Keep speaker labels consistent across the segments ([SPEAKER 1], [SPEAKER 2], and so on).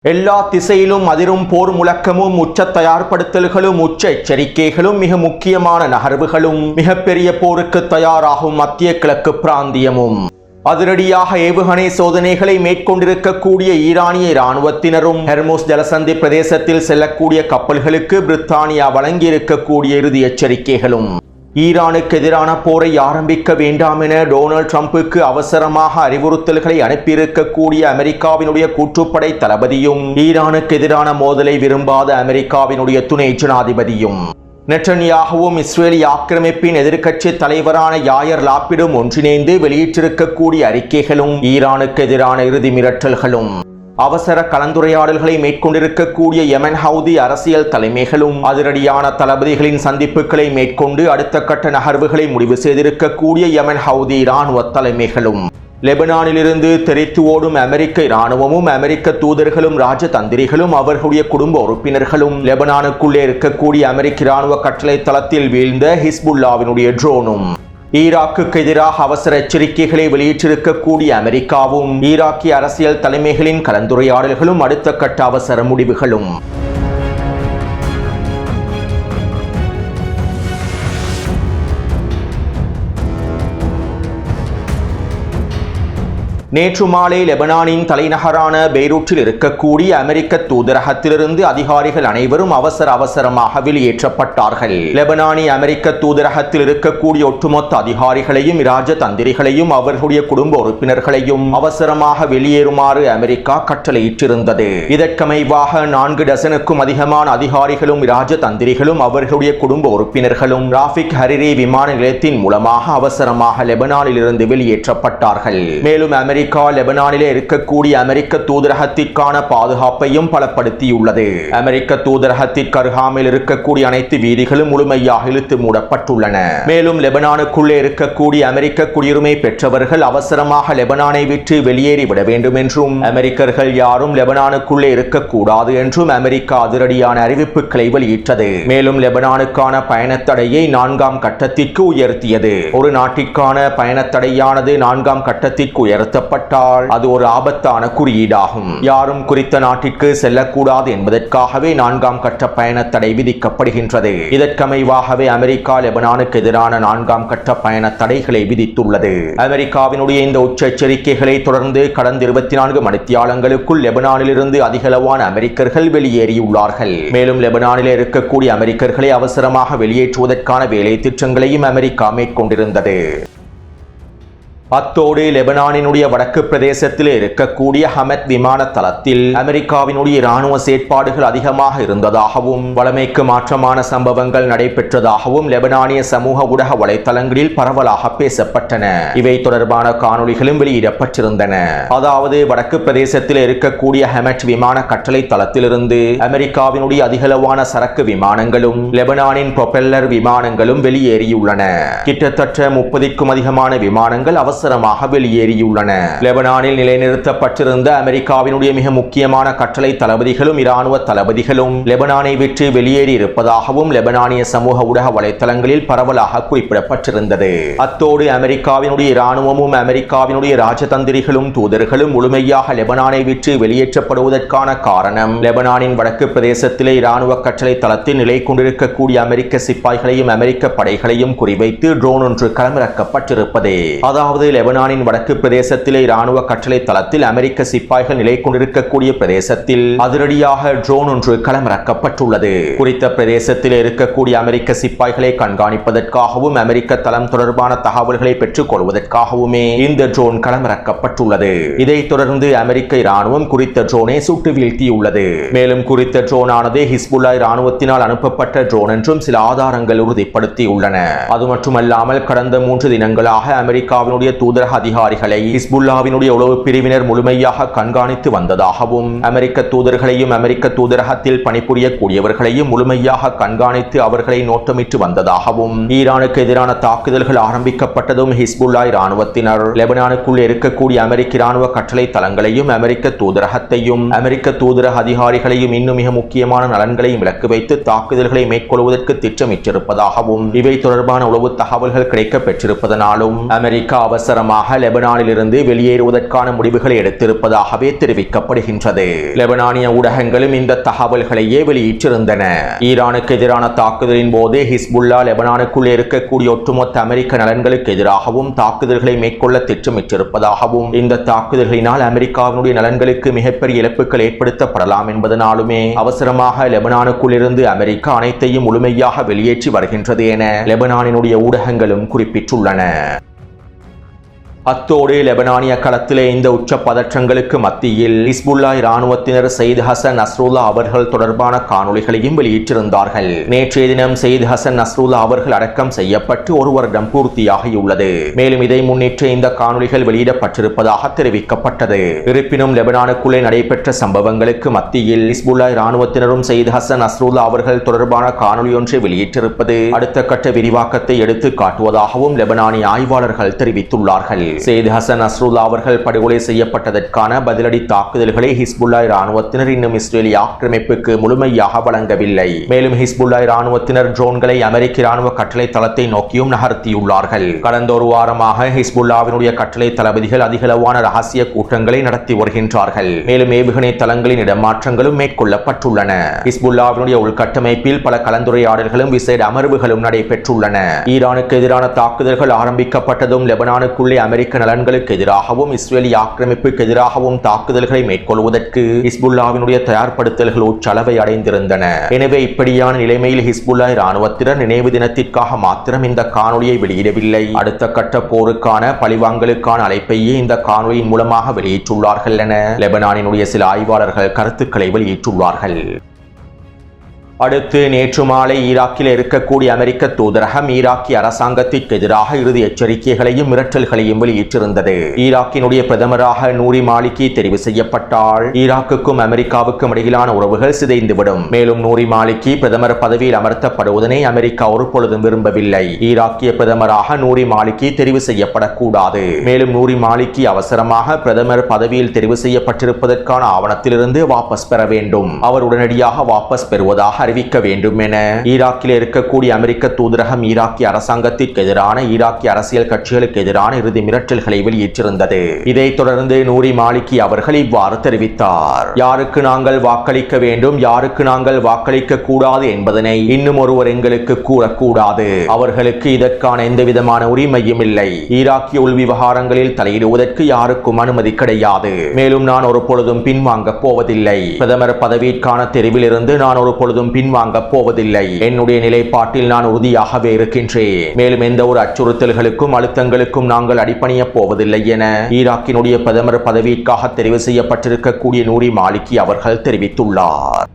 [SPEAKER 1] எல்லா திசையிலும் அதிரும் போர் முழக்கமும் உச்ச தயார்படுத்தல்களும் உச்ச எச்சரிக்கைகளும் மிக முக்கியமான நகர்வுகளும் மிகப்பெரிய போருக்கு தயாராகும் மத்திய கிழக்கு பிராந்தியமும் அதிரடியாக ஏவுகணை சோதனைகளை மேற்கொண்டிருக்கக்கூடிய ஈரானிய இராணுவத்தினரும் ஹெர்முஸ் ஜலசந்தி பிரதேசத்தில் செல்லக்கூடிய கப்பல்களுக்கு பிரித்தானியா வழங்கியிருக்கக்கூடிய இறுதி எச்சரிக்கைகளும் ஈரானுக்கு எதிரான போரை ஆரம்பிக்க வேண்டாம் என டொனால்ட் ட்ரம்புக்கு அவசரமாக அறிவுறுத்தல்களை அனுப்பியிருக்கக்கூடிய அமெரிக்காவினுடைய கூற்றுப்படை தளபதியும் ஈரானுக்கு எதிரான மோதலை விரும்பாத அமெரிக்காவினுடைய துணை ஜனாதிபதியும் நெட்டன்யாகுவும் இஸ்ரேலிய ஆக்கிரமிப்பின் எதிர்க்கட்சி தலைவரான யாயர் லாப்பிடும் ஒன்றிணைந்து வெளியிட்டிருக்கக்கூடிய அறிக்கைகளும் ஈரானுக்கு எதிரான இறுதி மிரட்டல்களும் அவசர கலந்துரையாடல்களை மேற்கொண்டிருக்கக்கூடிய யெமன் ஹவுதி அரசியல் தலைமைகளும் அதிரடியான தளபதிகளின் சந்திப்புகளை மேற்கொண்டு அடுத்த கட்ட நகர்வுகளை முடிவு செய்திருக்கக்கூடிய யெமன் ஹவுதி இராணுவ தலைமைகளும் லெபனானிலிருந்து தெரித்து ஓடும் அமெரிக்க இராணுவமும் அமெரிக்க தூதர்களும் ராஜதந்திரிகளும் அவர்களுடைய குடும்ப உறுப்பினர்களும் லெபனானுக்குள்ளே இருக்கக்கூடிய அமெரிக்க இராணுவ கட்டளை தளத்தில் வீழ்ந்த ஹிஸ்புல்லாவினுடைய ட்ரோனும் ஈராக்குக்கு எதிராக அவசர எச்சரிக்கைகளை வெளியிட்டிருக்கக்கூடிய அமெரிக்காவும் ஈராக்கிய அரசியல் தலைமைகளின் கலந்துரையாடல்களும் அடுத்த கட்ட அவசர முடிவுகளும் நேற்று மாலை லெபனானின் தலைநகரான பெய்ரூட்டில் இருக்கக்கூடிய அமெரிக்க தூதரகத்திலிருந்து அதிகாரிகள் அனைவரும் அவசரமாக வெளியேற்றப்பட்டார்கள். லெபனானி அமெரிக்க தூதரகத்தில் இருக்கக்கூடிய ஒட்டுமொத்த அதிகாரிகளையும் இராஜதந்திரிகளையும் அவர்களுடைய குடும்ப உறுப்பினர்களையும் அவசரமாக வெளியேறுமாறு அமெரிக்கா கட்டளையிட்டிருந்தது. இதற்கமைவாக 4 டசனுக்கும் அதிகமான அதிகாரிகளும் இராஜதந்திரிகளும் அவர்களுடைய குடும்ப உறுப்பினர்களும் ராஃபிக் ஹரிரி விமான நிலையத்தின் மூலமாக அவசரமாக லெபனானில் இருந்து வெளியேற்றப்பட்டார்கள். மேலும் அமெரிக்கா லெபனானிலே இருக்கக்கூடிய அமெரிக்க தூதரகத்திற்கான பாதுகாப்பையும் பலப்படுத்தியுள்ளது. அமெரிக்க தூதரகத்திற்கு அருகாமையில் இருக்கக்கூடிய அனைத்து வீதிகளும் முழுமையாக இழுத்து மூடப்பட்டுள்ளன. மேலும் லெபனானுக்குள்ளே இருக்கக்கூடிய அமெரிக்க குடியுரிமை பெற்றவர்கள் அவசரமாக லெபனானை விட்டு வெளியேறிவிட வேண்டும் என்றும் அமெரிக்கர்கள் யாரும் லெபனானுக்குள்ளே இருக்கக்கூடாது என்றும் அமெரிக்கா அதிரடியான அறிவிப்புகளை வெளியிட்டது. மேலும் லெபனானுக்கான பயணத்தடையை 4ஆம் கட்டத்திற்கு உயர்த்தியது. ஒரு நாட்டிற்கான பயணத்தடையானது 4ஆம் கட்டத்திற்கு உயர்த்த அது ஒரு ஆபத்தான குறியீடாகும். யாரும் குறித்த நாட்டிற்கு செல்லக்கூடாது என்பதற்காகவே 4ஆம் கட்ட பயண தடை விதிக்கப்படுகின்றது. இதற்கமைவாகவே அமெரிக்கா லெபனானுக்கு எதிரான 4ஆம் கட்ட பயண தடைகளை விதித்துள்ளது. அமெரிக்காவினுடைய இந்த உச்ச எச்சரிக்கைகளை தொடர்ந்து கடந்த 24 மணித்தியாலங்களுக்குள் லெபனானிலிருந்து அதிகளவான அமெரிக்கர்கள் வெளியேறியுள்ளார்கள். மேலும் லெபனானில் இருக்கக்கூடிய அமெரிக்கர்களை அவசரமாக வெளியேற்றுவதற்கான வேலை திட்டங்களையும் அமெரிக்கா மேற்கொண்டிருந்தது. அத்தோடு லெபனானினுடைய வடக்கு பிரதேசத்தில் இருக்கக்கூடிய ஹமத் விமான தளத்தில் அமெரிக்காவினுடைய இராணுவ செயற்பாடுகள் அதிகமாக இருந்ததாகவும் வளமைக்கு மாற்றமான சம்பவங்கள் நடைபெற்றதாகவும் லெபனானிய சமூக ஊடக வலைத்தளங்களில் பரவலாக பேசப்பட்டன. இவை தொடர்பான காணொளிகளும் வெளியிடப்பட்டிருந்தன. அதாவது வடக்கு பிரதேசத்தில் இருக்கக்கூடிய ஹமத் விமான கட்டளை தளத்திலிருந்து அமெரிக்காவினுடைய அதிகளவான சரக்கு விமானங்களும் லெபனானின் புரொபெல்லர் விமானங்களும் வெளியேறியுள்ளன. கிட்டத்தட்ட 30க்கும் அதிகமான விமானங்கள் அவசரமாக வெளியேறியுள்ளன. லெபனானில் நிலைநிறுத்தப்பட்டிருந்த அமெரிக்காவினுடைய மிக முக்கியமான கட்டளை தளபதிகளும் இராணுவ தளபதிகளும் லெபனானை விட்டு வெளியேறி இருப்பதாகவும் லெபனானிய சமூக ஊடக வலைத்தளங்களில் பரவலாக குறிப்பிடப்பட்டிருந்தது. அத்தோடு அமெரிக்காவினுடைய இராணுவமும் அமெரிக்காவினுடைய ராஜதந்திரிகளும் தூதர்களும் முழுமையாக லெபனானை விட்டு வெளியேற்றப்படுவதற்கான காரணம் லெபனானின் வடக்கு பிரதேசத்திலே இராணுவ கட்டளை தளத்தில் நிலை கொண்டிருக்கக்கூடிய அமெரிக்க சிப்பாய்களையும் அமெரிக்க படைகளையும் குறிவைத்து ட்ரோன் ஒன்று களமிறக்கப்பட்டிருப்பதே. அதாவது லெபனானின் வடக்கு பிரதேசத்திலே இராணுவ கட்டளை தளத்தில் அமெரிக்க சிப்பாய்கள் நிலை கொண்டிருக்கக்கூடிய பிரதேசத்தில் அதிரடியாக ட்ரோன் ஒன்று களமிறக்கப்பட்டுள்ளது. குறித்த பிரதேசத்தில் இருக்கக்கூடிய அமெரிக்க சிப்பாய்களை கண்காணிப்பதற்காகவும் அமெரிக்க தளம் தொடர்பான தகவல்களை பெற்றுக் கொள்வதற்காகவுமே இந்த ட்ரோன் களமிறக்கப்பட்டுள்ளது. இதைத் தொடர்ந்து அமெரிக்க இராணுவம் குறித்த ட்ரோனை சுட்டு வீழ்த்தியுள்ளது. மேலும் குறித்த ட்ரோனானது ஹிஸ்புல்லா இராணுவத்தினால் அனுப்பப்பட்ட ட்ரோன் என்றும் சில ஆதாரங்கள் உறுதிப்படுத்தியுள்ளன. அது மட்டுமல்லாமல் கடந்த 3 தினங்களாக அமெரிக்காவினுடைய தூதரக அதிகாரிகளை ஹிஸ்புல்லாவினுடைய உளவு பிரிவினர் முழுமையாக கண்காணித்து வந்ததாகவும் அமெரிக்க தூதர்களையும் அமெரிக்க தூதரகத்தில் பணிபுரியக்கூடியவர்களையும் முழுமையாக கண்காணித்து அவர்களை நோட்டமிட்டு வந்ததாகவும் ஈரானுக்கு எதிரான தாக்குதல்கள் ஆரம்பிக்கப்பட்டதும் ஹிஸ்புல்லா இராணுவத்தினர் லெபனானுக்குள் இருக்கக்கூடிய அமெரிக்க இராணுவ கட்டளை தளங்களையும் அமெரிக்க தூதரகத்தையும் அமெரிக்க தூதரக அதிகாரிகளையும் இன்னும் மிக முக்கியமான நலன்களையும் இலக்கு வைத்து தாக்குதல்களை மேற்கொள்வதற்கு திட்டமிட்டிருப்பதாகவும் இவை தொடர்பான உளவு தகவல்கள் கிடைக்கப் பெற்றிருப்பதனாலும் அமெரிக்கா அவசர அவசரமாக லெபனானிலிருந்து வெளியேறுவதற்கான முடிவுகளை எடுத்திருப்பதாகவே தெரிவிக்கப்படுகின்றது. லெபனானிய ஊடகங்களும் இந்த தகவல்களையே வெளியிட்டிருந்தன. ஈரானுக்கு எதிரான தாக்குதலின் போது ஹிஸ்புல்லா லெபனானுக்குள்ளே இருக்கக்கூடிய ஒட்டுமொத்த அமெரிக்க நலன்களுக்கு எதிராகவும் தாக்குதல்களை மேற்கொள்ள திட்டமிட்டிருப்பதாகவும் இந்த தாக்குதல்களினால் அமெரிக்காவினுடைய நலன்களுக்கு மிகப்பெரிய இழப்புகள் ஏற்படுத்தப்படலாம் என்பதனாலுமே அவசரமாக லெபனானுக்குள் இருந்து அமெரிக்கா அனைத்தையும் முழுமையாக வெளியேற்றி வருகின்றது என லெபனானினுடைய ஊடகங்களும் குறிப்பிட்டுள்ளன. அத்தோடு லெபனானிய களத்திலே இந்த உச்ச பதற்றங்களுக்கு மத்தியில் ஹிஸ்புல்லா இராணுவத்தினர் சயீத் ஹசன் நஸ்ருல்லா அவர்கள் தொடர்பான காணொளிகளையும் வெளியிட்டிருந்தார்கள். நேற்றைய தினம் சயீத் ஹசன் நஸ்ருல்லா அவர்கள் அடக்கம் செய்யப்பட்டு ஒரு வருடம் பூர்த்தியாகியுள்ளது. மேலும் இதை முன்னிட்டு இந்த காணொளிகள் வெளியிடப்பட்டிருப்பதாக தெரிவிக்கப்பட்டது. இருப்பினும் லெபனானுக்குள்ளே நடைபெற்ற சம்பவங்களுக்கு மத்தியில் ஹிஸ்புல்லா இராணுவத்தினரும் சயீத் ஹசன் நஸ்ருல்லா அவர்கள் தொடர்பான காணொளி ஒன்றை வெளியிட்டிருப்பது அடுத்த கட்ட விரிவாக்கத்தை எடுத்து காட்டுவதாகவும் லெபனானிய ஆய்வாளர்கள் தெரிவித்துள்ளார்கள். சயீத் ஹசன் நஸ்ருல்லா அவர்கள் படுகொலை செய்யப்பட்டதற்கான பதிலடி தாக்குதல்களை ஹிஸ்புல்லா இராணுவத்தினர் இன்னும் இஸ்ரேலிய ஆக்கிரமிப்புக்கு முழுமையாக வழங்கவில்லை. மேலும் ஹிஸ்புல்லா இராணுவத்தினர் ட்ரோன்களை அமெரிக்க இராணுவ கட்டளை தளத்தை நோக்கியும் நகர்த்தியுள்ளார்கள். கடந்த ஒரு வாரமாக ஹிஸ்புல்லாவினுடைய கட்டளை தளபதிகள் அதிகளவான ரகசிய கூட்டங்களை நடத்தி வருகின்றார்கள். மேலும் ஏவுகணை தளங்களின் இடமாற்றங்களும் மேற்கொள்ளப்பட்டுள்ளன. ஹிஸ்புல்லாவினுடைய உள்கட்டமைப்பில் பல கலந்துரையாடல்களும் விசேட அமர்வுகளும் நடைபெற்றுள்ளன. ஈரானுக்கு எதிரான தாக்குதல்கள் ஆரம்பிக்கப்பட்டதும் லெபனானுக்குள்ளே அமெரிக்க நலன்களுக்கு எதிராகவும் இஸ்ரேலிய ஆக்கிரமிப்புக்கு எதிராகவும் தாக்குதல்களை மேற்கொள்வதற்கு ஹிஸ்புல்லாவினுடைய தயார்படுத்தல்கள் உச்சளவை அடைந்திருந்தன. எனவே இப்படியான நிலைமையில் ஹிஸ்புல்லா இராணுவத்தினர் நினைவு தினத்திற்காக மாத்திரம் இந்த காணொலியை வெளியிடவில்லை. அடுத்த கட்ட போருக்கான பழிவாங்கலுக்கான அழைப்பையே இந்த காணொலியின் மூலமாக வெளியிட்டுள்ளார்கள் என லெபனானினுடைய சில ஆய்வாளர்கள் கருத்துக்களை வெளியிட்டுள்ளார்கள். அடுத்து நேற்று மாலை ஈராக்கில் இருக்கக்கூடிய அமெரிக்க தூதரகம் ஈராக்கிய அரசாங்கத்திற்கு எதிராக இறுதி எச்சரிக்கைகளையும் மிரட்டல்களையும் வெளியிட்டிருந்தது. ஈராக்கினுடைய பிரதமராக நூரி மாலிகி தெரிவு செய்யப்பட்டால் ஈராக்குக்கும் அமெரிக்காவுக்கும் இடையிலான உறவுகள் சிதைந்துவிடும். மேலும் நூரி மாலிகி பிரதமர் பதவியில் அமர்த்தப்படுவதனை அமெரிக்கா ஒருபொழுதும் விரும்பவில்லை. ஈராக்கிய பிரதமராக நூரி மாலிகி தெரிவு செய்யப்படக்கூடாது. மேலும் நூரி மாலிகி அவசரமாக பிரதமர் பதவியில் தெரிவு செய்யப்பட்டிருப்பதற்கான ஆவணத்திலிருந்து வாபஸ் பெற வேண்டும். அவர் உடனடியாக வாபஸ் பெறுவதாக அறிவிக்க வேண்டும் என ஈராக்கில் இருக்கக்கூடிய அமெரிக்க தூதரகம் ஈராக்கிய அரசாங்கத்திற்கு எதிரான ஈராக்கிய அரசியல் கட்சிகளுக்கு எதிரான இறுதி மிரட்டல்களை வெளியிட்டிருந்தது. இதைத் தொடர்ந்து நூரி மாலிகி அவர்கள் இவ்வாறு தெரிவித்தார். யாருக்கு நாங்கள் வாக்களிக்க வேண்டும், யாருக்கு நாங்கள் வாக்களிக்க கூடாது என்பதனை இன்னும் ஒருவர் எங்களுக்கு கூறக்கூடாது. அவர்களுக்கு இதற்கான எந்தவிதமான உரிமையும் இல்லை. ஈராக்கிய உள் விவகாரங்களில் தலையிடுவதற்கு யாருக்கும் அனுமதி கிடையாது. மேலும் நான் ஒரு பொழுதும் பின்வாங்க போவதில்லை. பிரதமர் பதவிக்கான தெரிவில் இருந்து நான் ஒரு பொழுதும் பின்வாங்க போவதில்லை. என்னுடைய நிலைப்பாட்டில் நான் உறுதியாகவே இருக்கின்றேன். மேலும் எந்த ஒரு அச்சுறுத்தல்களுக்கும் அழுத்தங்களுக்கும் நாங்கள் அடிபணிய போவதில்லை என ஈராக்கினுடைய பிரதமர் பதவிக்காக தெரிவு செய்யப்பட்டிருக்கக்கூடிய நூரி மாலிகி அவர்கள் தெரிவித்துள்ளார்.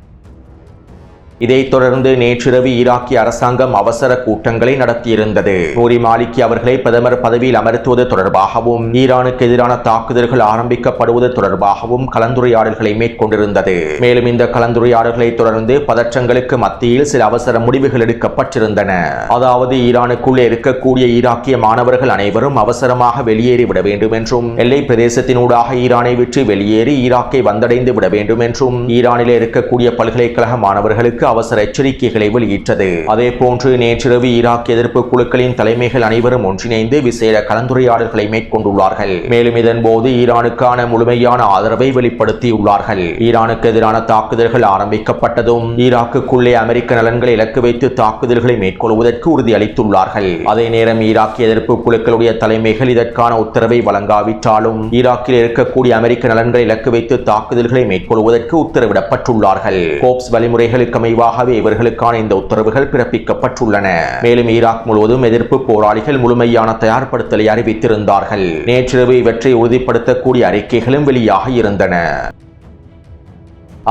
[SPEAKER 1] இதைத் தொடர்ந்து நேற்றிரவு ஈராக்கிய அரசாங்கம் அவசர கூட்டங்களை நடத்தியிருந்தது. நூரி மாலிகி அவர்களை பிரதமர் பதவியில் அமர்த்துவது தொடர்பாகவும் ஈரானுக்கு எதிரான தாக்குதல்கள் ஆரம்பிக்கப்படுவது தொடர்பாகவும் கலந்துரையாடல்களை மேற்கொண்டிருந்தது. மேலும் இந்த கலந்துரையாடல்களை தொடர்ந்து பதற்றங்களுக்கு மத்தியில் சில அவசர முடிவுகள் எடுக்கப்பட்டிருந்தன. அதாவது ஈரானுக்குள்ளே இருக்கக்கூடிய ஈராக்கிய மாணவர்கள் அனைவரும் அவசரமாக வெளியேறிவிட வேண்டும் என்றும், எல்லை பிரதேசத்தினூடாக ஈரானை விட்டு வெளியேறி ஈராக்கை வந்தடைந்து விட வேண்டும் என்றும் ஈரானிலே இருக்கக்கூடிய பல்கலைக்கழக மாணவர்களுக்கு அவசர எச்சரிக்கைகளை வெளியிட்டது. அதே போன்று நேற்றிரவு ஈராக் எதிர்ப்பு குழுக்களின் தலைமைகள் அனைவரும் ஒன்றிணைந்து விசேட கலந்துரையாடல்களை மேற்கொண்டுள்ளார்கள். மேலும் இதன் போது ஈரானுக்கான முழுமையான ஆதரவை வெளிப்படுத்தியுள்ளார்கள். ஈரானுக்கு எதிரான தாக்குதல்கள் ஆரம்பிக்கப்பட்டதும் ஈராக்குக்குள்ளே அமெரிக்க நலன்களை இலக்கு வைத்து தாக்குதல்களை மேற்கொள்வதற்கு உறுதியளித்துள்ளார்கள். அதே நேரம் ஈராக்கிய எதிர்ப்பு குழுக்களுடைய தலைமைகள் இதற்கான உத்தரவை வழங்காவிட்டாலும் ஈராக்கில் இருக்கக்கூடிய அமெரிக்க நலன்களை இலக்கு வைத்து தாக்குதல்களை மேற்கொள்வதற்கு உத்தரவிடப்பட்டுள்ளார்கள். கோப்ஸ் வழிமுறைகளுக்கு இவர்களுக்கான இந்த உத்தரவுகள் பிறப்பிக்கப்பட்டுள்ளன. மேலும் ஈராக் முழுவதும் எதிர்ப்பு போராளிகள் முழுமையான தயார்படுத்தலை அறிவித்திருந்தார்கள். நேற்றிரவு இவற்றை உறுதிப்படுத்தக்கூடிய அறிக்கைகளும் வெளியாக இருந்தன.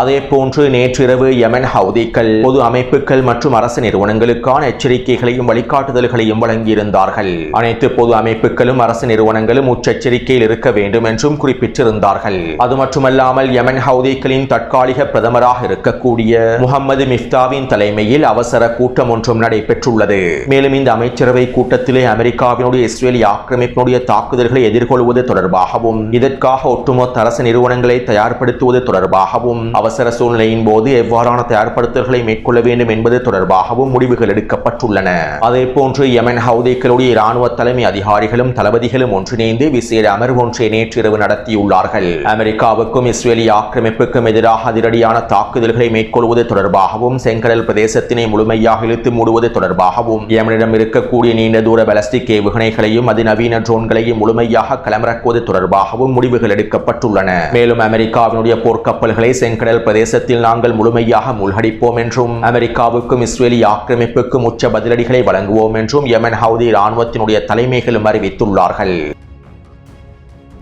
[SPEAKER 1] அதே போன்று நேற்றிரவு யமன் ஹவுதிகள் பொது அமைப்புகள் மற்றும் அரசு நிறுவனங்களுக்கான எச்சரிக்கைகளையும் வழிகாட்டுதல்களையும் வழங்கியிருந்தார்கள். அனைத்து பொது அமைப்புகளும் அரசு நிறுவனங்களும் உச்செச்சரிக்கையில் இருக்க வேண்டும் என்றும் குறிப்பிட்டிருந்தார்கள். அது மட்டுமல்லாமல் யமன் ஹவுதிகளின் தற்காலிக பிரதமராக இருக்கக்கூடிய முகமது மிஃப்தாவின் தலைமையில் அவசர கூட்டம் ஒன்றும் நடைபெற்றுள்ளது. மேலும் இந்த அமைச்சரவை கூட்டத்திலே அமெரிக்காவினுடைய இஸ்ரேலிய ஆக்கிரமிப்பினுடைய தாக்குதல்களை எதிர்கொள்வது தொடர்பாகவும் இதற்காக ஒட்டுமொத்த அரசு நிறுவனங்களை தயார்படுத்துவது தொடர்பாகவும் அவசர சூழ்நிலையின் போது எவ்வாறான தயார்படுத்தல்களை மேற்கொள்ள வேண்டும் என்பது தொடர்பாகவும் முடிவுகள் எடுக்கப்பட்டுள்ளன. அதேபோன்று யெமன் ஹவுதிகளுடைய இராணுவ தலைமை அதிகாரிகளும் தளபதிகளும் ஒன்றிணைந்து விசேட அமர்வு ஒன்றை நேற்றிரவு நடத்தியுள்ளார்கள். அமெரிக்காவுக்கும் இஸ்ரேலிய ஆக்கிரமிப்புக்கும் எதிராக அதிரடியான தாக்குதல்களை மேற்கொள்வது தொடர்பாகவும் செங்கடல் பிரதேசத்தினை முழுமையாக இழுத்து மூடுவது தொடர்பாகவும் யெமனிடம் இருக்கக்கூடிய நீண்ட தூர பாலிஸ்டிக் ஏவுகணைகளையும் அதிநவீன ட்ரோன்களையும் முழுமையாக களமிறக்குவது தொடர்பாகவும் முடிவுகள் எடுக்கப்பட்டுள்ளன. மேலும் அமெரிக்காவினுடைய போர்க்கப்பல்களை செங்கடல் பிரதேசத்தில் நாங்கள் முழுமையாக மூழ்கடிப்போம் என்றும் அமெரிக்காவுக்கும் இஸ்ரேலிய ஆக்கிரமிப்புக்கும் உச்ச பதிலடிகளை வழங்குவோம் என்றும் யெமன் ஹவுதி இராணுவத்தினுடைய தலைமைகளும் அறிவித்துள்ளார்கள்.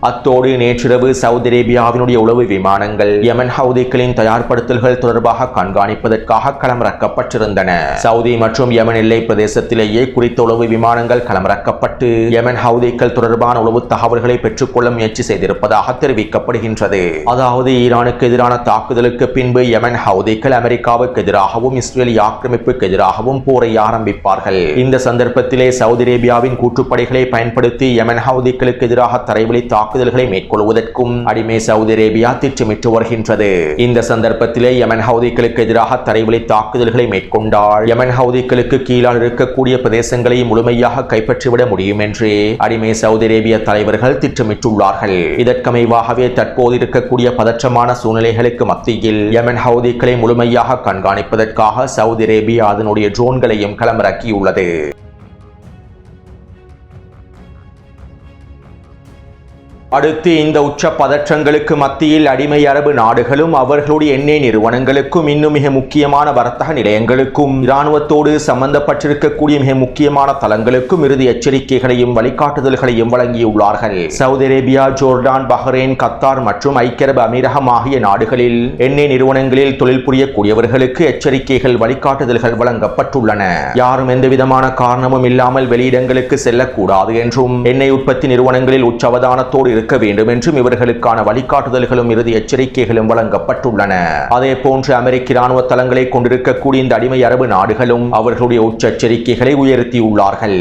[SPEAKER 1] அத்தோடு நேற்றிரவு சவுதி அரேபியாவினுடைய உளவு விமானங்கள் யெமன் ஹவுதிகளின் தயார்படுத்தல்கள் தொடர்பாக கண்காணிப்பதற்காக களமிறக்கப்பட்டிருந்தன. சவுதி மற்றும் யெமன் எல்லை பிரதேசத்திலேயே குறித்த உளவு விமானங்கள் களமிறக்கப்பட்டு யெமன் ஹவுதிகள் தொடர்பான உளவு தகவல்களை பெற்றுக்கொள்ள முயற்சி செய்திருப்பதாக தெரிவிக்கப்படுகின்றது. அதாவது ஈரானுக்கு எதிரான தாக்குதலுக்கு பின்பு யெமன் ஹவுதிகள் அமெரிக்காவுக்கு எதிராகவும் இஸ்ரேலிய ஆக்கிரமிப்புக்கு எதிராகவும் போரை ஆரம்பிப்பார்கள். இந்த சந்தர்ப்பத்திலே சவுதி அரேபியாவின் கூட்டுப்படைகளை பயன்படுத்தி யெமன் ஹவுதிகளுக்கு எதிராக தரைவழி தாக்குதல்களை மேற்கொள்வதற்கும் அடிமை சவுதி அரேபியா திட்டமிட்டு வருகின்றது. இந்த சந்தர்ப்பத்திலே யெமன் ஹவுதிகளுக்கு எதிராக தரைவழி தாக்குதல்களை மேற்கொண்டால் யெமன் ஹவுதிகளுக்கு கீழால் இருக்கக்கூடிய பிரதேசங்களை முழுமையாக கைப்பற்றிவிட முடியும் என்று அடிமை சவுதி அரேபிய தலைவர்கள் திட்டமிட்டுள்ளார்கள். இதற்கமைவாகவே தற்போது இருக்கக்கூடிய பதற்றமான சூழ்நிலைகளுக்கு மத்தியில் யெமன் ஹவுதிகளை முழுமையாக கண்காணிப்பதற்காக சவுதி அரேபியா அதனுடைய ட்ரோன்களையும் களமிறக்கியுள்ளது. அடுத்து இந்த உச்ச பதற்றங்களுக்கு மத்தியில் அடிமை அரபு நாடுகளும் அவர்களுடைய எண்ணெய் நிறுவனங்களுக்கும் இன்னும் மிக முக்கியமான வர்த்தக நிலையங்களுக்கும் இராணுவத்தோடு சம்பந்தப்பட்டிருக்கக்கூடிய மிக முக்கியமான தளங்களுக்கும் இறுதி எச்சரிக்கைகளையும் வழிகாட்டுதல்களையும் வழங்கியுள்ளார்கள். Saudi Arabia, Jordan, Bahrain, Qatar மற்றும் ஐக்கிய அரபு அமீரகம் ஆகிய நாடுகளில் எண்ணெய் நிறுவனங்களில் தொழில் புரியக்கூடியவர்களுக்கு எச்சரிக்கைகள் வழிகாட்டுதல்கள் வழங்கப்பட்டுள்ளன. யாரும் எந்தவிதமான காரணமும் இல்லாமல் வெளியிடங்களுக்கு செல்லக்கூடாது என்றும் எண்ணெய் உற்பத்தி நிறுவனங்களில் உச்சவதானத்தோடு இருக்க வேண்டும் என்றும் இவர்களுக்கான வழிகாட்டுதல்களும் இறுதி எச்சரிக்கைகளும் வழங்கப்பட்டுள்ளன. அதே போன்று அமெரிக்க இராணுவ தளங்களை கொண்டிருக்கக்கூடிய இந்த அடிமை அரபு நாடுகளும் அவர்களுடைய உச்ச எச்சரிக்கைகளை உயர்த்தியுள்ளார்கள்.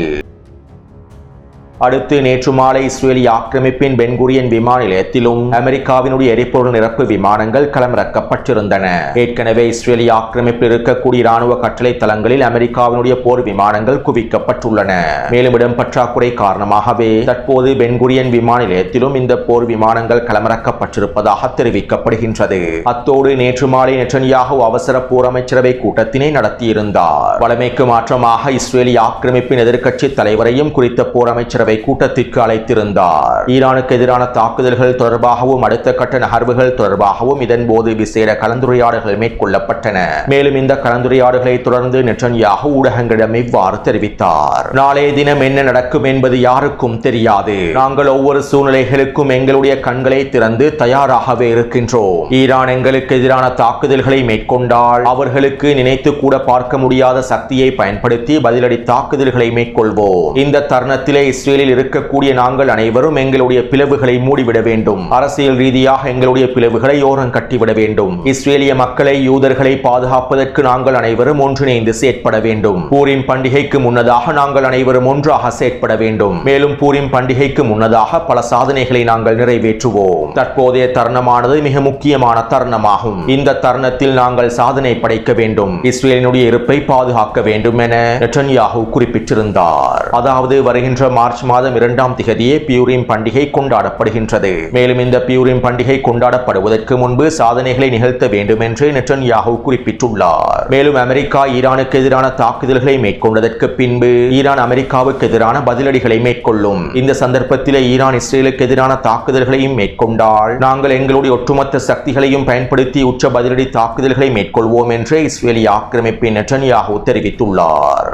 [SPEAKER 1] அடுத்து நேற்று மாலை இஸ்ரேலிய ஆக்கிரமிப்பின் பென் குரியன் விமான நிலையத்திலும் அமெரிக்காவினுடைய எரிபொருள் நிரப்பு விமானங்கள் களமிறக்கப்பட்டிருந்தன. ஏற்கனவே இஸ்ரேலிய ஆக்கிரமிப்பில் இருக்கக்கூடிய இராணுவ கட்டளை தளங்களில் அமெரிக்காவினுடைய போர் விமானங்கள் குவிக்கப்பட்டுள்ளன. மேலும் இடம் பற்றாக்குறை காரணமாகவே தற்போது பென் குரியன் விமான நிலையத்திலும் இந்த போர் விமானங்கள் களமிறக்கப்பட்டிருப்பதாக தெரிவிக்கப்படுகின்றது. அத்தோடு நேற்று மாலை நெட்டன்யாஹூ அவசர போர் அமைச்சரவை கூட்டத்தினை நடத்தியிருந்தார். வழமைக்கு மாற்றமாக இஸ்ரேலிய ஆக்கிரமிப்பின் எதிர்க்கட்சி தலைவரையும் குறித்த போர் அமைச்சரவை கூட்டத்திற்கு அழைத்திருந்தார். ஈரானுக்கு எதிரான தாக்குதல்கள் தொடர்பாகவும் அடுத்த கட்ட நகர்வுகள் தொடர்பாகவும் இதன்போது விசேட கலந்துரையாடல்கள் மேற்கொள்ளப்பட்டன. மேலும் இந்த கலந்துரையாடல்களை தொடர்ந்து நெட்டன்யாஹூ ஊடகங்களிடம் இவ்வாறு தெரிவித்தார். நாளைய தினம் என்ன நடக்கும் என்பது யாருக்கும் தெரியாது. நாங்கள் ஒவ்வொரு சூழ்நிலைகளுக்கும் எங்களுடைய கண்களை திறந்து தயாராகவே இருக்கின்றோம். ஈரான் எங்களுக்கு எதிரான தாக்குதல்களை மேற்கொண்டால் அவர்களுக்கு நினைத்து கூட பார்க்க முடியாத சக்தியை பயன்படுத்தி பதிலடி தாக்குதல்களை மேற்கொள்வோம். இந்த தருணத்திலே இஸ்ரேலில் இருக்கக்கூடிய நாங்கள் அனைவரும் எங்களுடைய பிளவுகளை மூடிவிட வேண்டும். அரசியல் ரீதியாக எங்களுடைய பிளவுகளை ஓரம் கட்டிவிட வேண்டும். இஸ்ரேலிய மக்களை, யூதர்களை பாதுகாப்பதற்கு நாங்கள் அனைவரும் ஒன்றிணைந்து செயற்பட வேண்டும். பூரிம் பண்டிகைக்கு முன்னதாக நாங்கள் அனைவரும் ஒன்றாக செயற்பட வேண்டும். மேலும் பூரிம் பண்டிகைக்கு முன்னதாக பல சாதனைகளை நாங்கள் நிறைவேற்றுவோம். தற்போதைய தருணமானது மிக முக்கியமான தருணமாகும். இந்த தருணத்தில் நாங்கள் சாதனை படைக்க வேண்டும். இஸ்ரேலினுடைய இருப்பை பாதுகாக்க வேண்டும் என நெட்டன்யாஹூ குறிப்பிட்டிருந்தார். அதாவது வருகின்ற மார்ச் மாதம் 2ஆம் திகதியே பியூரிம் பண்டிகை கொண்டாடப்படுகின்றது. மேலும் இந்த பியூரிம் பண்டிகை கொண்டாடப்படுவதற்கு முன்பு சாதனைகளை நிகழ்த்த வேண்டும் என்று நெட்டன்யாஹூ குறிப்பிட்டுள்ளார். மேலும் அமெரிக்கா ஈரானுக்கு எதிரான தாக்குதல்களை மேற்கொண்டதற்கு பின்பு ஈரான் அமெரிக்காவுக்கு எதிரான பதிலடிகளை மேற்கொள்ளும். இந்த சந்தர்ப்பத்தில் ஈரான் இஸ்ரேலுக்கு எதிரான தாக்குதல்களையும் மேற்கொண்டால் நாங்கள் எங்களுடைய ஒட்டுமொத்த சக்திகளையும் பயன்படுத்தி உச்ச பதிலடி தாக்குதல்களை மேற்கொள்வோம் என்று இஸ்ரேலிய ஆக்கிரமிப்பின் நெட்டன்யாஹூ தெரிவித்துள்ளார்.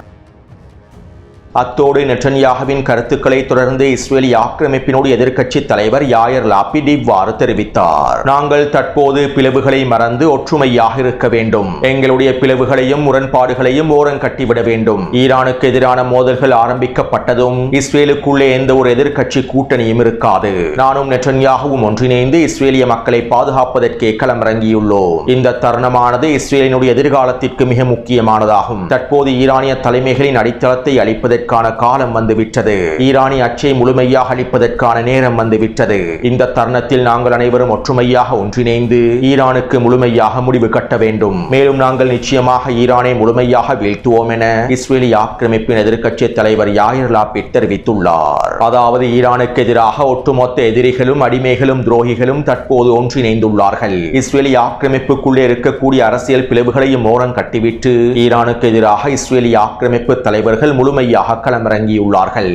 [SPEAKER 1] அத்தோடு நெட்டன்யாஹுவின் கருத்துக்களை தொடர்ந்து இஸ்ரேலிய ஆக்கிரமிப்பினுடைய எதிர்க்கட்சி தலைவர் யாயர் லாபிட் இவ்வாறு தெரிவித்தார். நாங்கள் தற்போது பிளவுகளை மறந்து ஒற்றுமையாக இருக்க வேண்டும். எங்களுடைய பிளவுகளையும் முரண்பாடுகளையும் ஓரம் கட்டிவிட வேண்டும். ஈரானுக்கு எதிரான மோதல்கள் ஆரம்பிக்கப்பட்டதும் இஸ்ரேலுக்குள்ளே எந்த ஒரு எதிர்க்கட்சி கூட்டணியும் இருக்காது. நானும் நெட்டன்யாஹுவும் ஒன்றிணைந்து இஸ்ரேலிய மக்களை பாதுகாப்பதற்கே களமிறங்கியுள்ளோம். இந்த தருணமானது இஸ்ரேலினுடைய எதிர்காலத்திற்கு மிக முக்கியமானதாகும். தற்போது ஈரானிய தலைமைகளின் அடித்தளத்தை அளிப்பதற்கு அழிப்பதற்கான காலம் வந்துவிட்டது. ஈரானிய அச்சை முழுமையாக அழிப்பதற்கான நேரம் வந்துவிட்டது. இந்த தருணத்தில் நாங்கள் அனைவரும் ஒற்றுமையாக ஒன்றிணைந்து ஈரானுக்கு முழுமையாக முடிவு கட்ட வேண்டும். மேலும் நாங்கள் நிச்சயமாக ஈரானை முழுமையாக வீழ்த்துவோம் என இஸ்ரேலிய ஆக்கிரமிப்பின் எதிர்க்கட்சி தலைவர் யாயிர் லாபிட் தெரிவித்துள்ளார். அதாவது ஈரானுக்கு எதிராக ஒட்டுமொத்த எதிரிகளும் அடிமைகளும் துரோகிகளும் தற்போது ஒன்றிணைந்துள்ளார்கள். இஸ்ரேலிய ஆக்கிரமிப்புக்குள்ளே இருக்கக்கூடிய அரசியல் பிளவுகளையும் ஓரம் கட்டிவிட்டு ஈரானுக்கு எதிராக இஸ்ரேலிய ஆக்கிரமிப்பு தலைவர்கள் முழுமையாக களமிறங்கியுள்ளார்கள்.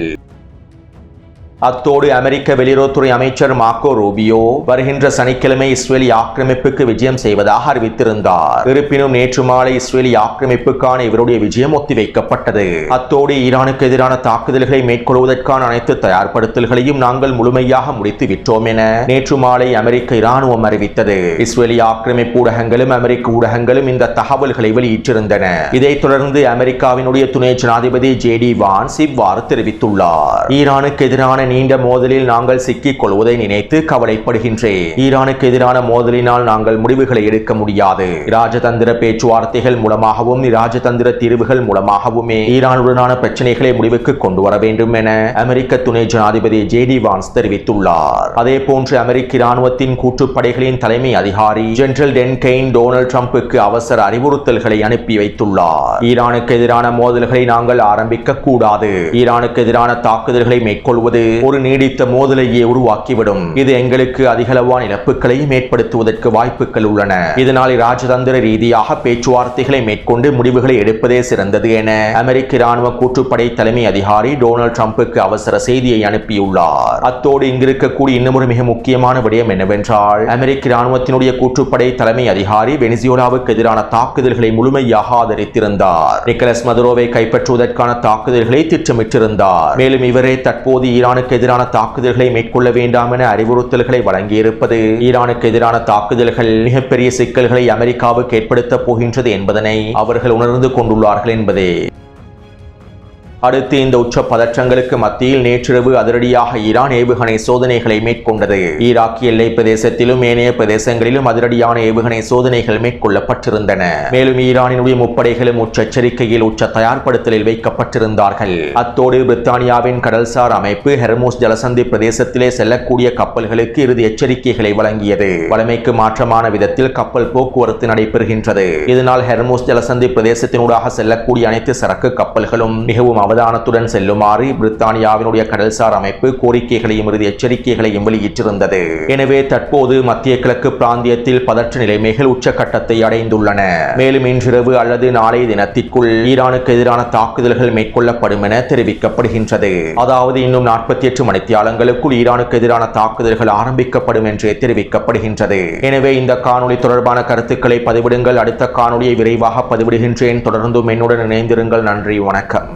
[SPEAKER 1] அத்தோடு அமெரிக்க வெளியுறவுத்துறை அமைச்சர் மார்க்கோ ரூபியோ வருகின்ற சனிக்கிழமை இஸ்ரேலிய ஆக்கிரமிப்புக்கு விஜயம் செய்வதாக அறிவித்திருந்தார். இருப்பினும் நேற்று மாலை இஸ்ரேலிய ஆக்கிரமிப்புக்கான இவருடைய விஜயம் ஒத்திவைக்கப்பட்டது. அத்தோடு ஈரானுக்கு எதிரான தாக்குதல்களை மேற்கொள்வதற்கான அனைத்து தயார்படுத்தல்களையும் நாங்கள் முழுமையாக முடித்து விட்டோம் என நேற்று மாலை அமெரிக்க இராணுவம் அறிவித்தது. இஸ்ரேலிய ஆக்கிரமிப்பு ஊடகங்களும் அமெரிக்க ஊடகங்களும் இந்த தகவல்களை வெளியிட்டிருந்தன. இதைத் தொடர்ந்து அமெரிக்காவினுடைய துணை ஜனாதிபதி ஜேடி வான்ஸ் இவ்வாறு தெரிவித்துள்ளார். ஈரானுக்கு எதிரான நீண்ட மோதலில் நாங்கள் சிக்கிக் கொள்வதை நினைத்து கவலைப்படுகின்றேன். ஈரானுக்கு எதிரான மோதலினால் நாங்கள் முடிவுகளை எடுக்க முடியாது. இராஜதந்திர பேச்சுவார்த்தைகள் மூலமாகவும் இராஜதந்திர தீர்வுகள் மூலமாகவுமே ஈரானுடனான பிரச்சனைகளை முடிவுக்கு கொண்டு வர வேண்டும் என அமெரிக்க துணை ஜனாதிபதி ஜேடி வான்ஸ் தெரிவித்துள்ளார். அதே போன்று அமெரிக்க இராணுவத்தின் கூட்டுப்படைகளின் தலைமை அதிகாரி ஜெனரல் டென் கெயின் டொனால்ட் ட்ரம்புக்கு அவசர அறிவுறுத்தல்களை அனுப்பி வைத்துள்ளார். ஈரானுக்கு எதிரான மோதல்களை நாங்கள் ஆரம்பிக்க கூடாது. ஈரானுக்கு எதிரான தாக்குதல்களை மேற்கொள்வது ஒரு நீடித்த மோதலையே உருவாக்கிவிடும். இது எங்களுக்கு அதிகளவான இழப்புகளையும் ஏற்படுத்துவதற்கு வாய்ப்புகள் உள்ளன. இதனால் ராஜதந்திர ரீதியாக பேச்சுவார்த்தைகளை மேற்கொண்டு முடிவுகளை எடுப்பதே சிறந்தது என அமெரிக்க இராணுவ கூட்டுப்படை தலைமை அதிகாரி டொனால்ட் ட்ரம்புக்கு அவசர செய்தியை அனுப்பியுள்ளார். அத்தோடு இங்கிருக்கக்கூடிய இன்னொரு மிக முக்கியமான விடயம் என்னவென்றால் அமெரிக்க இராணுவத்தினுடைய கூட்டுப்படை தலைமை அதிகாரி வெனிசுவேலாவுக்கு எதிரான தாக்குதல்களை முழுமையாக ஆதரித்திருந்தார். நிக்கோலஸ் மதுரோவை கைப்பற்றுவதற்கான தாக்குதல்களை திட்டமிட்டிருந்தார். மேலும் இவரே தற்போது ஈரானுக்கு எதிரான தாக்குதல்களை மேற்கொள்ள வேண்டாம் என அறிவுறுத்தல்களை வழங்கியிருப்பது ஈரானுக்கு எதிரான தாக்குதல்கள் மிகப்பெரிய சிக்கல்களை அமெரிக்காவுக்கு ஏற்படுத்தப் போகின்றது என்பதனை அவர்கள் உணர்ந்து கொண்டுள்ளார்கள் என்பதே. அடுத்து இந்த உச்ச பதற்றங்களுக்கு மத்தியில் நேற்றிரவு அதிரடியாக ஈரான் ஏவுகணை சோதனைகளை மேற்கொண்டது. ஈராக்கிய எல்லை பிரதேசத்திலும் ஏனைய பிரதேசங்களிலும் அதிரடியான ஏவுகணை சோதனைகள் மேற்கொள்ளப்பட்டிருந்தன. மேலும் ஈரானினுடைய முப்படைகளும் உச்ச எச்சரிக்கையில் உச்ச தயார்படுத்தலில் வைக்கப்பட்டிருந்தார்கள். அத்தோடு பிரித்தானியாவின் கடல்சார் அமைப்பு ஹெர்மூஸ் ஜலசந்தி பிரதேசத்திலே செல்லக்கூடிய கப்பல்களுக்கு இறுதி எச்சரிக்கைகளை வழங்கியது. வழமைக்கு மாற்றமான விதத்தில் கப்பல் போக்குவரத்து நடைபெறுகின்றது. இதனால் ஹெர்மூஸ் ஜலசந்தி பிரதேசத்தினூடாக செல்லக்கூடிய அனைத்து சரக்கு கப்பல்களும் மிகவும் அவதானத்துடன் செல்லுமாறு பிரித்தானியாவினுடைய கடல்சார் அமைப்பு கோரிக்கைகளையும் இறுதி எச்சரிக்கைகளையும் வெளியிட்டிருந்தது. எனவே தற்போது மத்திய கிழக்கு பிராந்தியத்தில் பதற்ற நிலைமைகள் உச்சகட்டத்தை அடைந்துள்ளன. மேலும் இன்றிரவு அல்லது நாளைய தினத்திற்குள் ஈரானுக்கு எதிரான தாக்குதல்கள் மேற்கொள்ளப்படும் என தெரிவிக்கப்படுகின்றது. அதாவது இன்னும் 48 மணித்தியாலங்களுக்குள் ஈரானுக்கு எதிரான தாக்குதல்கள் ஆரம்பிக்கப்படும் என்று தெரிவிக்கப்படுகின்றது. எனவே இந்த காணொளி தொடர்பான கருத்துக்களை பதிவிடுங்கள். அடுத்த காணொளியை விரைவாக பதிவிடுகின்றேன். தொடர்ந்தும் என்னுடன் இணைந்திருங்கள். நன்றி, வணக்கம்.